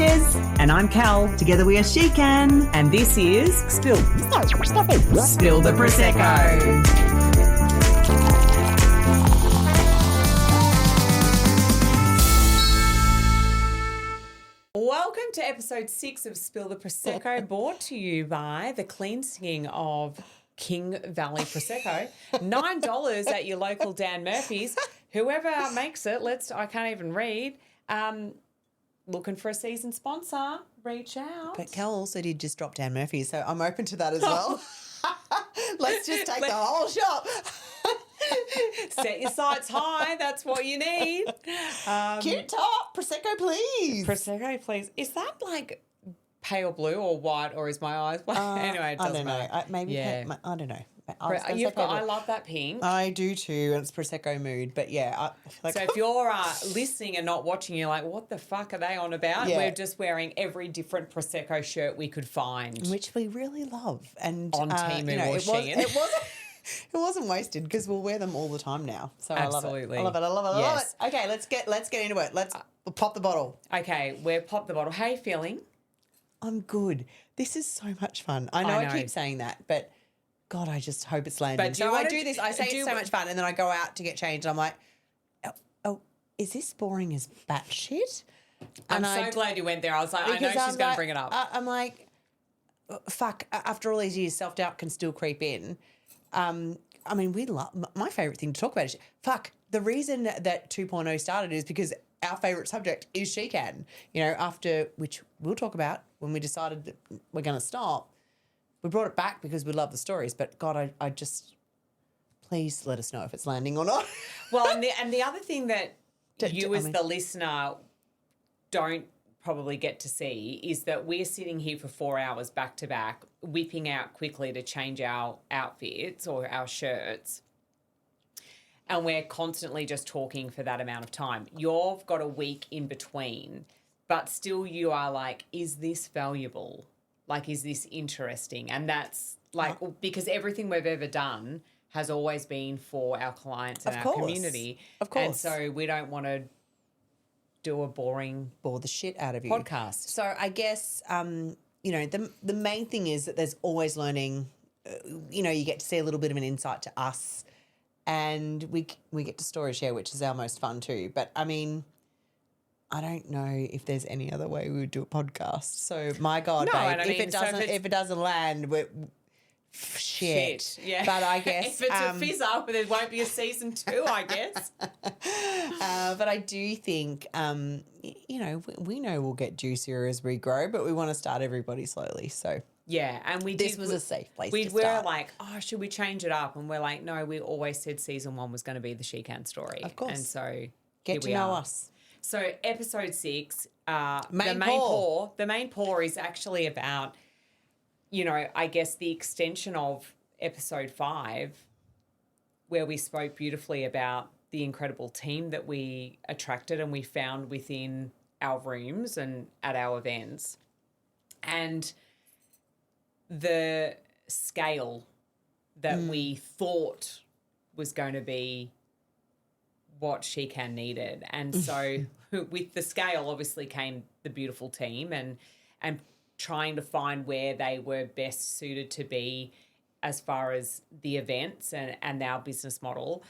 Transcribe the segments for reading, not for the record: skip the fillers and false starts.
Des. And I'm Cal. Together we are SheKan. And this is Spill the Prosecco. Welcome to episode 6 of Spill the Prosecco, brought to you by the clean singing of King Valley Prosecco. $9 at your local Dan Murphy's. Whoever makes it, I can't even read. Looking for a season sponsor, reach out. But Cal also did just drop Dan Murphy's, so I'm open to that as well. Let's just take the whole shop. Set your sights high. That's what you need. Cute top. Prosecco, please. Prosecco, please. Is that like pale blue or white, or is my eyes? Anyway, it doesn't matter. I don't know. I love that pink. I do too, and it's Prosecco mood. But yeah, I feel like so if you're listening and not watching, you're like, what the fuck are they on about? Yeah. We're just wearing every different Prosecco shirt we could find. which we really love. And on Temu or Shein. It wasn't wasted because we'll wear them all the time now. So absolutely. I love it. I love it. Okay, let's get into it. Let's pop the bottle. Okay, we're pop the bottle. How are you feeling? I'm good. This is so much fun. I know I keep saying that, but God, I just hope it's landing. But so I do this. I say it's so much fun, and then I go out to get changed. And I'm like, oh, is this boring as batshit? I'm so glad you went there. I was like, I know she's going to bring it up. I'm like, fuck. After all these years, self-doubt can still creep in. I mean, we love. My favourite thing to talk about is fuck. The reason that 2.0 started is because our favourite subject is SheKan. You know, after which we'll talk about when we decided that we're going to stop. We brought it back because we love the stories, but God, I just please let us know if it's landing or not. Well, and the other thing that the listener don't probably get to see is that we're sitting here for 4 hours back to back, whipping out quickly to change our outfits or our shirts. And we're constantly just talking for that amount of time. You've got a week in between, but still you are like, is this valuable? Like, is this interesting? And that's like, because everything we've ever done has always been for our clients and our community. Of course. And so we don't want to do a bore the shit out of you podcast. So I guess, the main thing is that there's always learning. You get to see a little bit of an insight to us, and we get to story share, which is our most fun too. But I mean, I don't know if there's any other way we would do a podcast. So my God, babe, if it doesn't land, we're shit. Yeah. But I guess if it's a fizz up, there won't be a season 2, I guess. But I do think, we know we'll get juicier as we grow, but we want to start everybody slowly. So yeah, and this was a safe place to start. We were like, should we change it up? And we're like, no, we always said season 1 was going to be the SheKan story. Of course. And so get to know us. So episode 6, the main pour is actually about, I guess the extension of episode 5, where we spoke beautifully about the incredible team that we attracted and we found within our rooms and at our events, and the scale that we thought was going to be what SheKan needed. And so with the scale obviously came the beautiful team and trying to find where they were best suited to be as far as the events and our business model.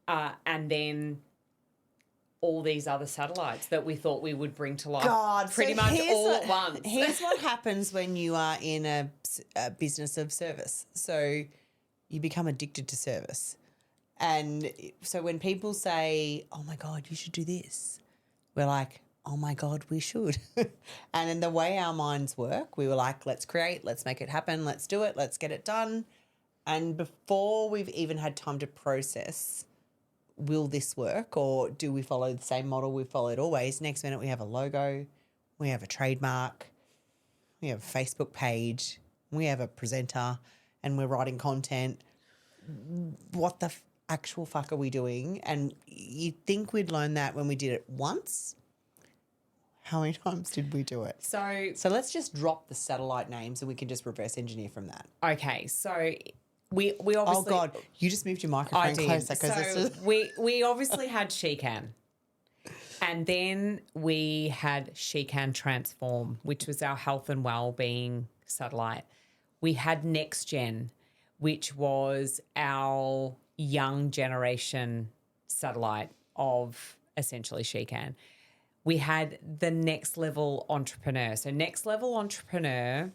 And then all these other satellites that we thought we would bring to life pretty much all at once. Here's what happens when you are in a business of service. So you become addicted to service. And so when people say, oh, my God, you should do this, we're like, oh, my God, we should. And in the way our minds work, we were like, let's create, let's make it happen, let's do it, let's get it done. And before we've even had time to process, will this work or do we follow the same model we've followed always? Next minute we have a logo, we have a trademark, we have a Facebook page, we have a presenter, and we're writing content. What the actual fuck are we doing? And you'd think we'd learn that when we did it once. How many times did we do it? So let's just drop the satellite names and we can just reverse engineer from that. Okay, so we obviously... Oh, God, you just moved your microphone closer. So we obviously had SheKan. And then we had SheKan Transform, which was our health and wellbeing satellite. We had NextGen, which was our young generation satellite of essentially SheKan. We had the Next Level Entrepreneur. So Next Level Entrepreneur,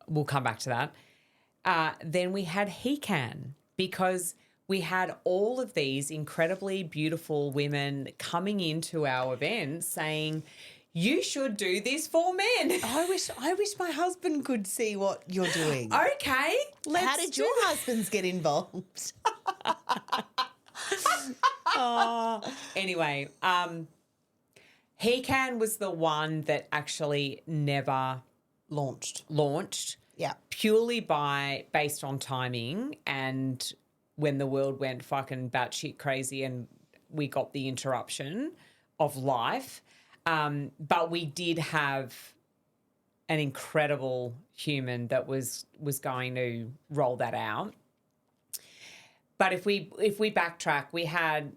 we'll come back to that. Then we had HeKan, because we had all of these incredibly beautiful women coming into our event saying, you should do this for men. I wish my husband could see what you're doing. Okay, How did your husbands get involved? Anyway, HeKan was the one that actually never launched Yeah. purely based on timing and when the world went fucking batshit crazy and we got the interruption of life. But we did have an incredible human that was going to roll that out. But if we backtrack, we had,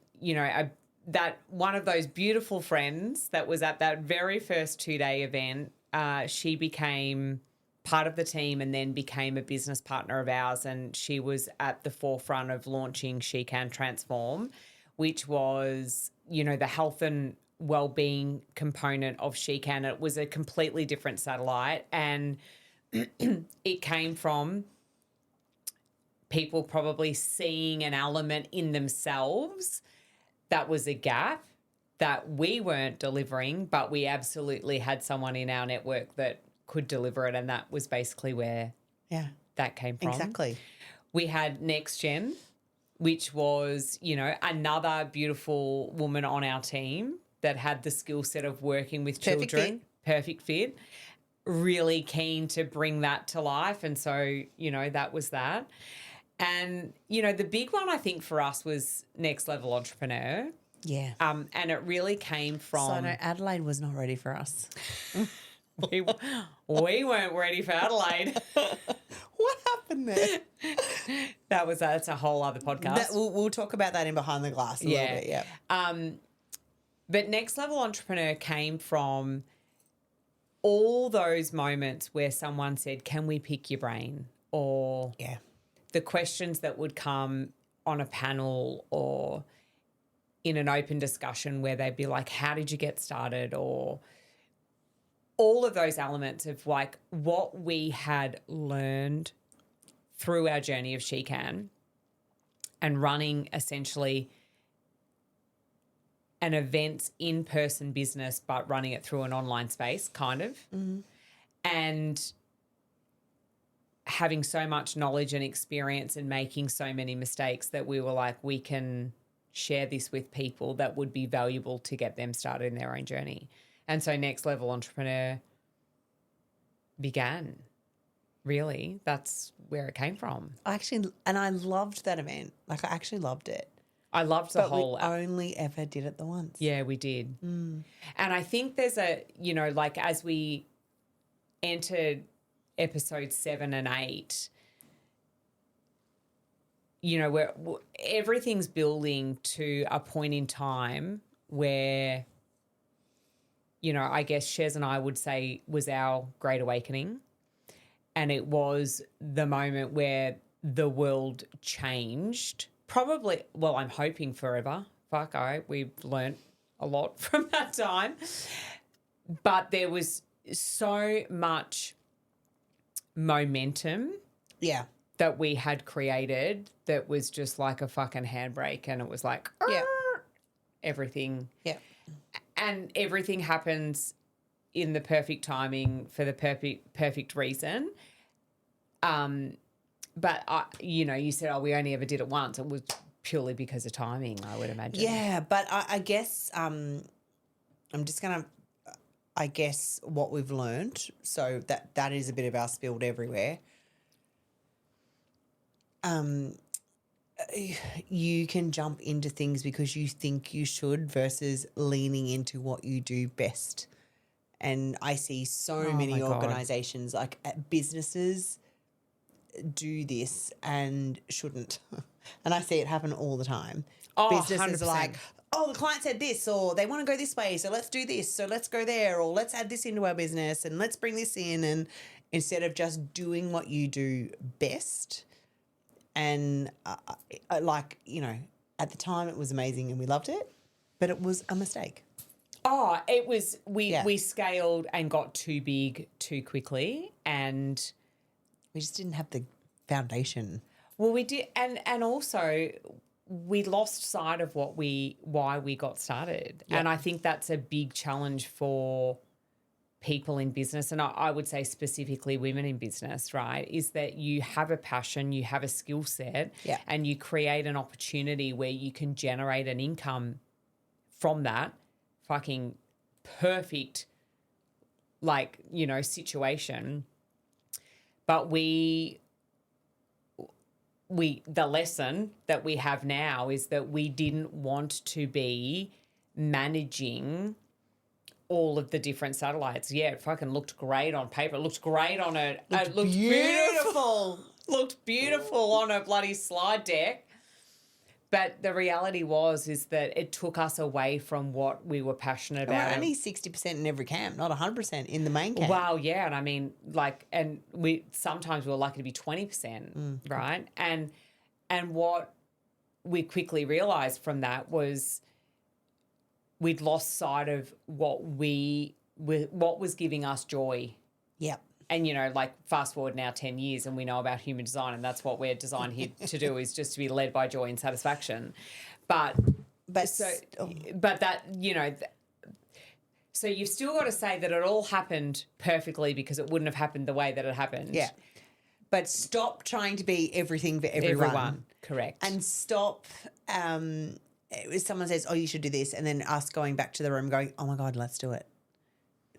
that one of those beautiful friends that was at that very first 2-day event. She became part of the team and then became a business partner of ours, and she was at the forefront of launching SheKan Transform, which was, the health and wellbeing component of SheKan. It was a completely different satellite, and it came from people probably seeing an element in themselves that was a gap that we weren't delivering, but we absolutely had someone in our network that could deliver it, and that was basically where that came from. Exactly. We had NextGen, which was, another beautiful woman on our team that had the skill set of working with children. Perfect fit. Really keen to bring that to life. And so, that was that. And, the big one I think for us was Next Level Entrepreneur. Yeah. And it really came from... So no, Adelaide was not ready for us. we weren't ready for Adelaide. What happened there? That's a whole other podcast. We'll talk about that in Behind the Glass a little bit, yeah. But Next Level Entrepreneur came from all those moments where someone said, can we pick your brain? Or the questions that would come on a panel or in an open discussion where they'd be like, how did you get started? Or all of those elements of like what we had learned through our journey of SheKan and running essentially an events in-person business, but running it through an online space, kind of. Mm-hmm. And having so much knowledge and experience and making so many mistakes that we were like, we can share this with people that would be valuable to get them started in their own journey. And so Next Level Entrepreneur began. Really, that's where it came from. I loved that event. Like, I actually loved it. I loved the whole... we only ever did it the once. Yeah, we did. And I think there's a, like as we entered episode 7 and 8, where everything's building to a point in time where, I guess Shez and I would say was our great awakening. And it was the moment where the world changed. Probably, well, I'm hoping forever. We've learnt a lot from that time. But there was so much momentum that we had created that was just like a fucking handbrake, and it was like, everything. Yeah. And everything happens in the perfect timing for the perfect reason. But, you said, we only ever did it once. It was purely because of timing, I would imagine. Yeah, but I guess I'm just going to, what we've learned, so that is a bit of our spilled everywhere. You can jump into things because you think you should versus leaning into what you do best. And I see so many organizations, like businesses, do this and shouldn't. And I see it happen all the time. Businesses 100%. are like, oh, the client said this, or they want to go this way, so let's do this, so let's go there, or let's add this into our business and let's bring this in. And instead of just doing what you do best, and like, you know, at the time it was amazing and we loved it, but it was a mistake. Oh, it was, Yeah. we scaled and got too big too quickly, and We just didn't have the foundation. well, we did, and also we lost sight of why we got started. Yeah. And I think that's a big challenge for people in business, and I would say specifically women in business, right, is that you have a passion, you have a skill set, Yeah. and you create an opportunity where you can generate an income from that fucking perfect, like, you know, situation. But the lesson that we have now is that we didn't want to be managing all of the different satellites. Yeah, it fucking looked great on paper. It looked great on it looked beautiful. Looked beautiful on a bloody slide deck. But the reality is that it took us away from what we were passionate We're about. only 60% in every camp, not 100% in the main camp. Wow, yeah, and I mean, like, and we sometimes we're lucky to be 20%, right? And what we quickly realised from that was we'd lost sight of what was giving us joy. Yep. And, you know, like, fast forward now 10 years and we know about human design, and that's what we're designed here to do, is just to be led by joy and satisfaction. But that, you know, so you've still got to say that it all happened perfectly, because it wouldn't have happened the way that it happened. Yeah. But stop trying to be everything for everyone. Correct. And stop, if someone says, oh, you should do this, and then us going back to the room going, oh my God, let's do it.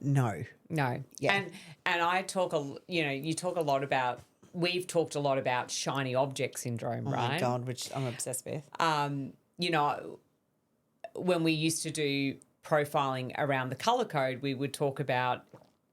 No. Yeah. And I talk, you talk a lot about, we've talked a lot about shiny object syndrome, right? Oh my God, which I'm obsessed with. You know, when we used to do profiling around the colour code, we would talk about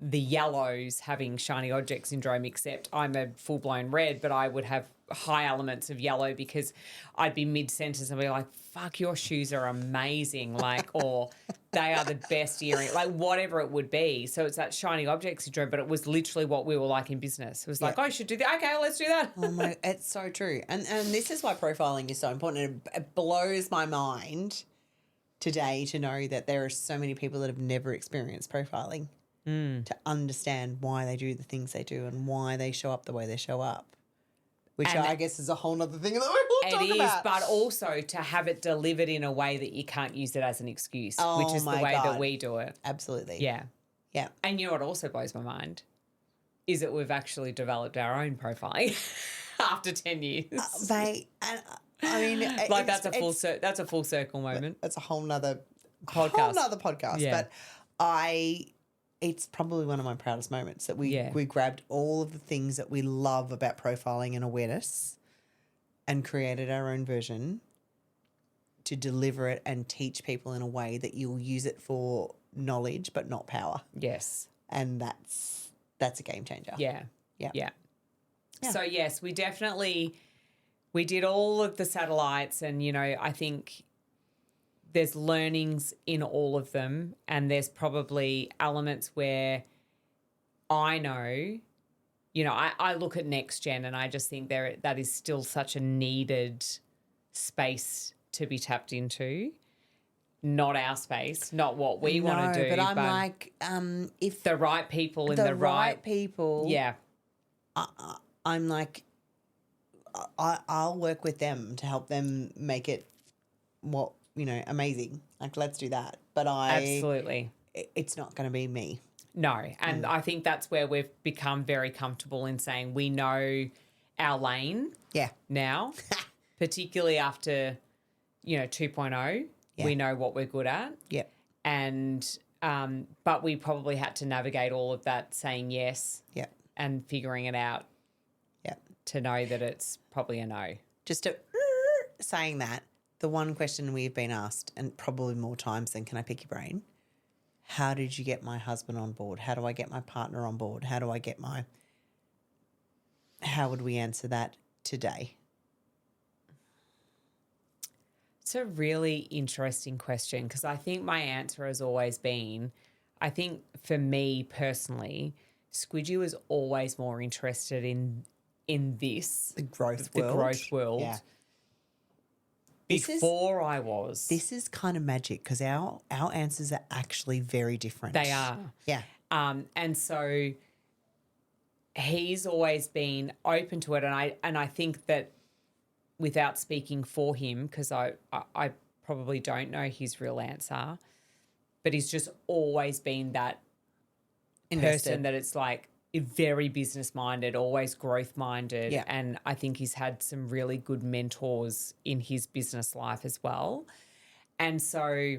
the yellows having shiny object syndrome, except I'm a full-blown red, but I would have high elements of yellow because I'd be mid-sentence and be like, fuck, your shoes are amazing, like, or they are the best earring, like, whatever it would be. So it's that shiny object syndrome, but it was literally what we were like in business. It was like, oh, you should do that. Okay, let's do that. Oh my, it's so true. And this is why profiling is so important. It blows my mind today to know that there are so many people that have never experienced profiling to understand why they do the things they do and why they show up the way they show up, which I guess is a whole other thing that we'll talk about. But also to have it delivered in a way that you can't use it as an excuse, which is the way that we do it. Absolutely. Yeah. Yeah. And you know what also blows my mind is that we've actually developed our own profiling after 10 years. I mean, like, that's a full circle moment. That's a whole nother podcast. Yeah. But it's probably one of my proudest moments that we grabbed all of the things that we love about profiling and awareness and created our own version to deliver it and teach people in a way that you'll use it for knowledge but not power. Yes. And that's a game changer. Yeah. Yeah. Yeah. So, yes, we did all of the satellites, and, you know, I think there's learnings in all of them, and there's probably elements where I know, you know, I look at NextGen and I just think that is still such a needed space to be tapped into. Not our space, not what we want to do. But I'm like, if the right people in the right people, yeah, I'm like, I'll work with them to help them make it amazing. Like, let's do that. But absolutely, it's not going to be me. No, and I think that's where we've become very comfortable in saying we know our lane. Yeah. Now, particularly after 2.0, we know what we're good at. Yeah. And but we probably had to navigate all of that, saying yes. Yeah. And figuring it out. Yeah. To know that it's probably a no. Just saying that, the one question we've been asked, and probably more times than can I pick your brain, how did you get my husband on board? How do I get my partner on board? How would we answer that today? It's a really interesting question because I think my answer has always been, I think for me personally, Squidgy was always more interested in this, The growth the world. growth world, Yeah. before I was. This is kind of magic because our answers are actually very different. They are. Yeah. And so he's always been open to it, and I think that without speaking for him, because I probably don't know his real answer, but he's just always been that person that it's like very business minded, always growth minded, Yeah. and I think he's had some really good mentors in his business life as well. And so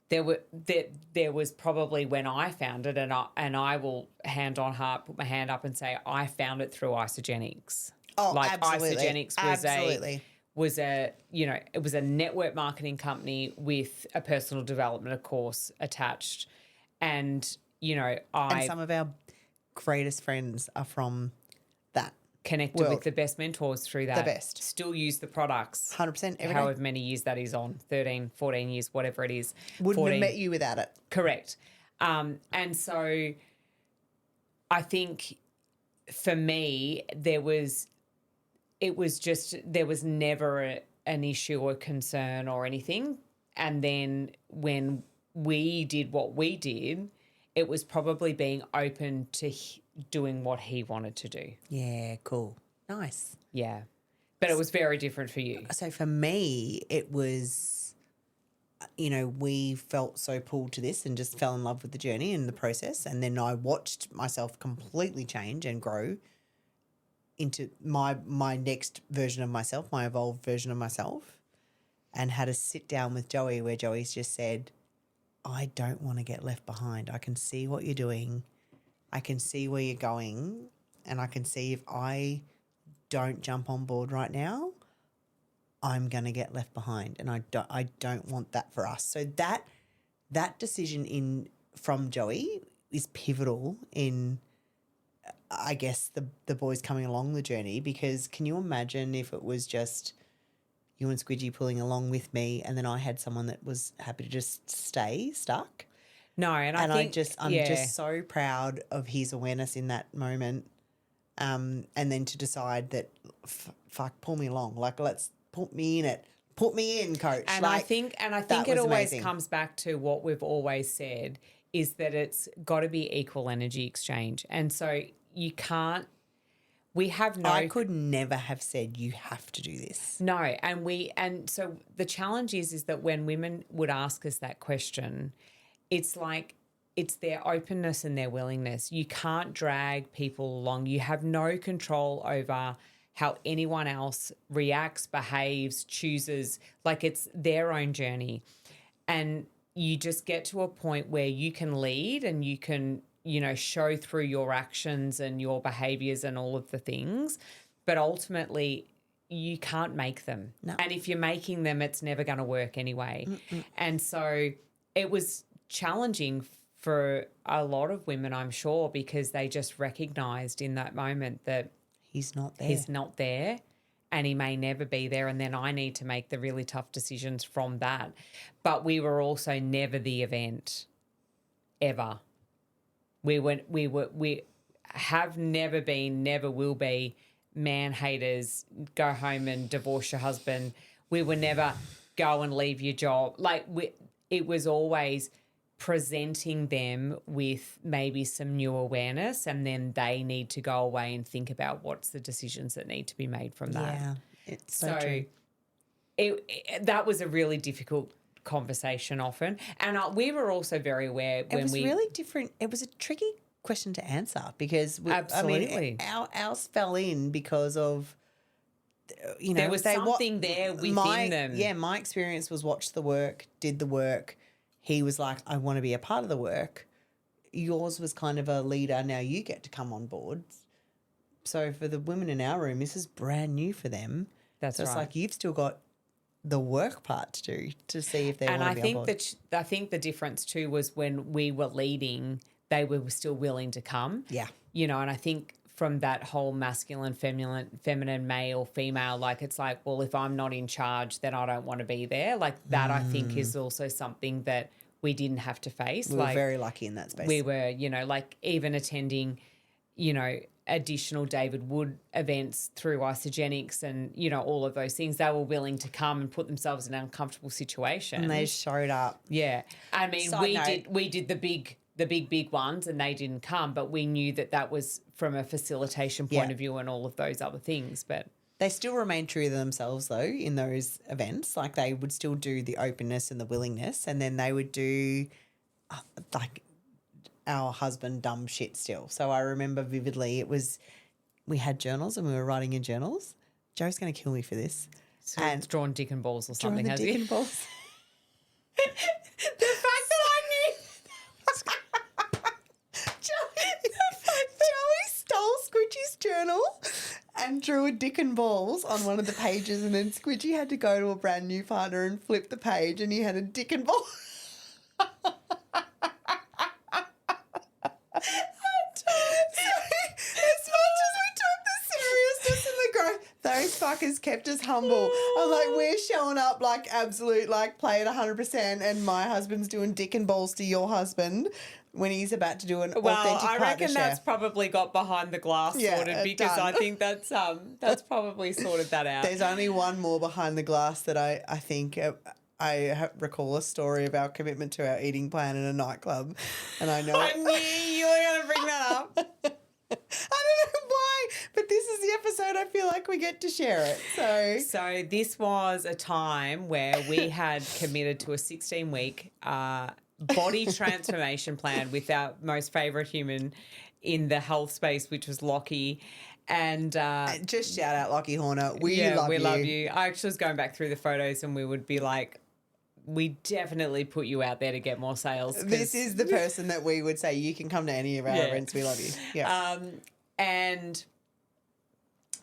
there was probably when I found it, and I will hand on heart put my hand up and say I found it through Isogenics. Oh, like absolutely. Isogenics was a it was a network marketing company with a personal development course attached, and and some of our greatest friends are from that. connected world. with the best mentors through that. The best. Still use the products. 100% every day. However many years that is on, 13, 14 years, whatever it is. Wouldn't 14. have met you without it. Correct. And so I think for me, there was never an issue or concern or anything. And then when we did what we did, it was probably being open to doing what he wanted to do. Yeah, cool. Nice. Yeah. But it was very different for you. So for me, it was, we felt so pulled to this and just fell in love with the journey and the process. And then I watched myself completely change and grow into my next version of myself, my evolved version of myself, and had a sit down with Joey where Joey's just said, I don't want to get left behind. I can see what you're doing. I can see where you're going, and I can see if I don't jump on board right now, I'm going to get left behind, and I don't want that for us. So that decision from Joey is pivotal in, I guess, the boys coming along the journey, because can you imagine if it was just you and Squidgy pulling along with me and then I had someone that was happy to just stay stuck? No, and I'm just so proud of his awareness in that moment, and then to decide that, fuck, pull me along, like let's put me in it, put me in, coach. And like, I think it always amazing. comes back to what we've always said is that it's got to be equal energy exchange, and so you can't. We have no. I could never have said you have to do this. No, and so the challenge is that when women would ask us that question, it's like it's their openness and their willingness. You can't drag people along. You have no control over how anyone else reacts, behaves, chooses. Like it's their own journey. And you just get to a point where you can lead and you can, show through your actions and your behaviors and all of the things. But ultimately, you can't make them. No. And if you're making them, it's never going to work anyway. And so it was challenging for a lot of women, I'm sure, because they just recognised in that moment that he's not there. And he may never be there, and then I need to make the really tough decisions from that. But we were also never the event, ever. We have never been, never will be man haters, go home and divorce your husband. We were never go and leave your job. It was always presenting them with maybe some new awareness, and then they need to go away and think about what's the decisions that need to be made from that. Yeah, it's so true. That was a really difficult conversation often, and we were also very aware when it was really different. It was a tricky question to answer because absolutely, ours fell in because of there was something there within them. Yeah, my experience was watch the work, did the work. He was like, I want to be a part of the work. Yours was kind of a leader. Now you get to come on board. So for the women in our room, this is brand new for them. That's so right. It's like you've still got the work part to do to see if they want to be on board. And I think the difference too was when we were leading, they were still willing to come. Yeah. And I think from that whole masculine, feminine, male, female. Like, it's like, well, if I'm not in charge, then I don't want to be there. Like that, I think is also something that we didn't have to face. We were very lucky in that space. We were, like even attending, additional David Wood events through Isogenics and, all of those things. They were willing to come and put themselves in an uncomfortable situation. And they showed up. Yeah. I mean, Side we did the big ones and they didn't come, but we knew that was from a facilitation point of view and all of those other things. But they still remained true to themselves, though, in those events. Like, they would still do the openness and the willingness, and then they would do, our husband dumb shit still. So I remember vividly we had journals and we were writing in journals. Joe's going to kill me for this. So and drawn dick and balls or something, has dick he? And balls. The fact that I knew... Joey stole Squidgy's journal and drew a dick and balls on one of the pages, and then Squidgy had to go to a brand new partner and flip the page, and he had a dick and ball. Those fuckers kept us humble. I'm like, we're showing up like absolute, like play at 100%, and my husband's doing dick and balls to your husband when he's about to do an authentic partner I reckon share. that's probably got behind the glass sorted, because done. I think that's probably sorted that out. There's only one more behind the glass that I think I recall a story about commitment to our eating plan in a nightclub, and I know I knew you were going to bring that up. I don't know why, but this is the episode I feel like we get to share it. So this was a time where we had committed to a 16-week body transformation plan with our most favourite human in the health space, which was Lockie. And just shout out Lockie Horner. We love you. I actually was going back through the photos and we would be like, we definitely put you out there to get more sales. This is the person that we would say, you can come to any of our events. We love you. Yeah. And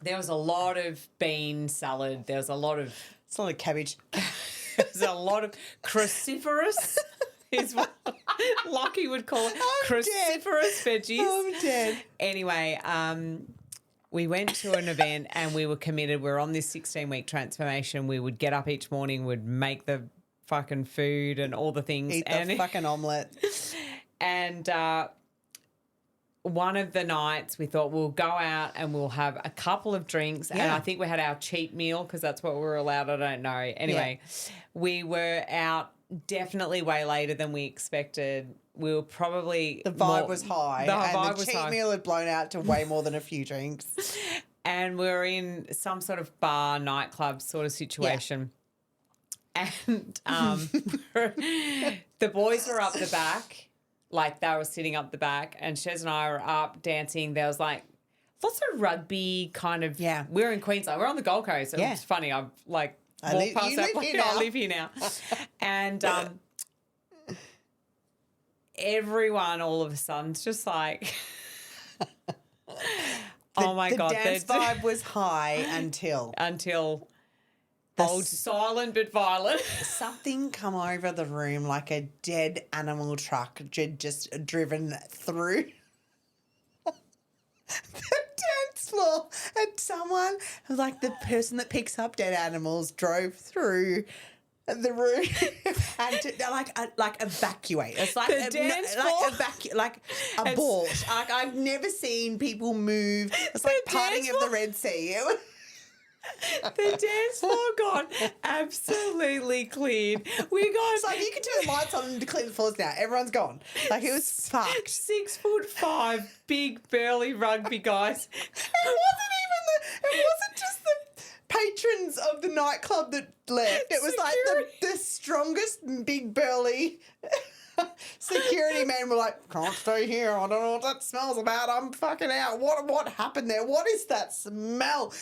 there was a lot of bean salad. There was a lot of... It's not a cabbage. There's a lot of cruciferous is what Lockie would call it. Cruciferous veggies. I'm dead. Anyway, we went to an event and we were committed. We were on this 16-week transformation. We would get up each morning, would make the fucking food and all the things. Eat the fucking omelette. And one of the nights we thought we'll go out and we'll have a couple of drinks. Yeah. And I think we had our cheat meal because that's what we were allowed. I don't know. Anyway, we were out definitely way later than we expected. We were probably... The vibe was high. The cheat meal had blown out to way more than a few drinks. And we were in some sort of bar, nightclub sort of situation. Yeah. And the boys were up the back. Like, they were sitting up the back, and Shez and I were up dancing. There was, like, lots of rugby kind of... Yeah. We're in Queensland. We're on the Gold Coast. Yeah. It's funny. I've, like, walked past that place. I live here now. And everyone all of a sudden is just like... oh, my God. The dance vibe was high until... Old silent but violent. Something come over the room like a dead animal truck just driven through the dance floor, and someone, like the person that picks up dead animals, drove through the room and to, like evacuate. It's like the dance floor? like abort. Like, I've never seen people move. It's like parting of the Red Sea. The dance floor got absolutely cleared. We got... It's like, you can turn the lights on and clear the floors now. Everyone's gone. Like, it was fucked. 6'5", big burly rugby guys. It wasn't just the patrons of the nightclub that left. It was like the strongest big burly security men were like, can't stay here. I don't know what that smells about. I'm fucking out. What happened there? What is that smell?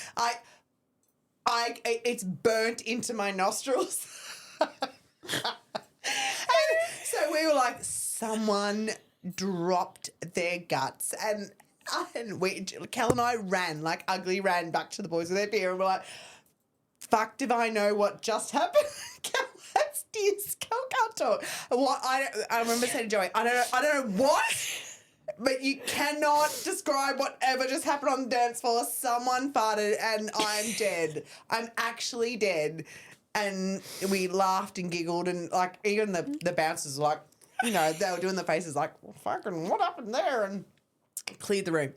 It's burnt into my nostrils. So we were like, someone dropped their guts. And Kel and I ran back to the boys with their beer, and we're like, fuck, do I know what just happened? Kel can't talk. I remember saying to Joey, I don't know what, but you cannot describe whatever just happened on the dance floor. Someone farted and I'm dead. I'm actually dead. And we laughed and giggled and like even the bouncers were like, you know, they were doing the faces like, well, fucking what happened there? And cleared the room.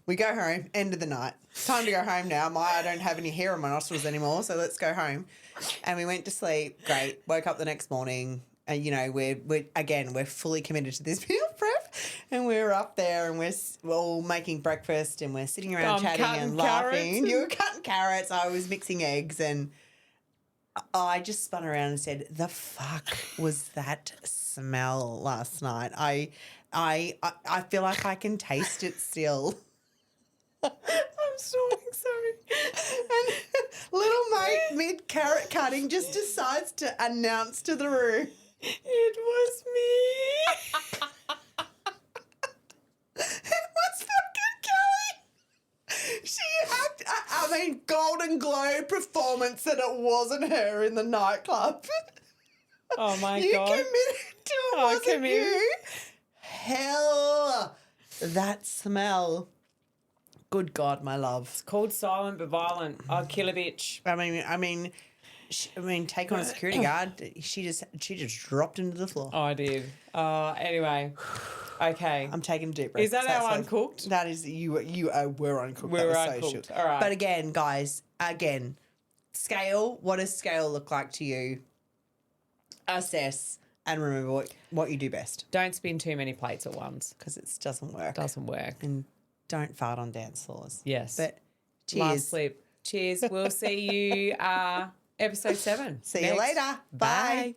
We go home, end of the night. Time to go home now. I don't have any hair on my nostrils anymore, so let's go home. And we went to sleep. Great. Woke up the next morning, and you know we're fully committed to this meal prep, and we're up there and we're all making breakfast and we're sitting around chatting and laughing. You were cutting carrots. I was mixing eggs, and I just spun around and said, "The fuck was that smell last night?" I feel like I can taste it still. I'm snorting, sorry. And little mate, mid carrot cutting, just decides to announce to the room, "It was me." It was fucking Kelly. She had, Golden Globe performance that it wasn't her in the nightclub. Oh my you God. You committed to it, wasn't you? Hell, that smell. Good God, my love. It's called silent but violent. I'll kill a bitch. I mean, take on a security guard. She just dropped into the floor. Oh, I did. Anyway, okay. I'm taking a deep breath. Is that our uncooked? That is you were uncooked. We were uncooked. So all right. But again, guys, scale. What does scale look like to you? Assess and remember what you do best. Don't spin too many plates at once. Because it doesn't work. Doesn't work. And don't fart on dance floors. Yes. But cheers. Last sleep. Cheers. We'll see you episode 7. See you later. Bye.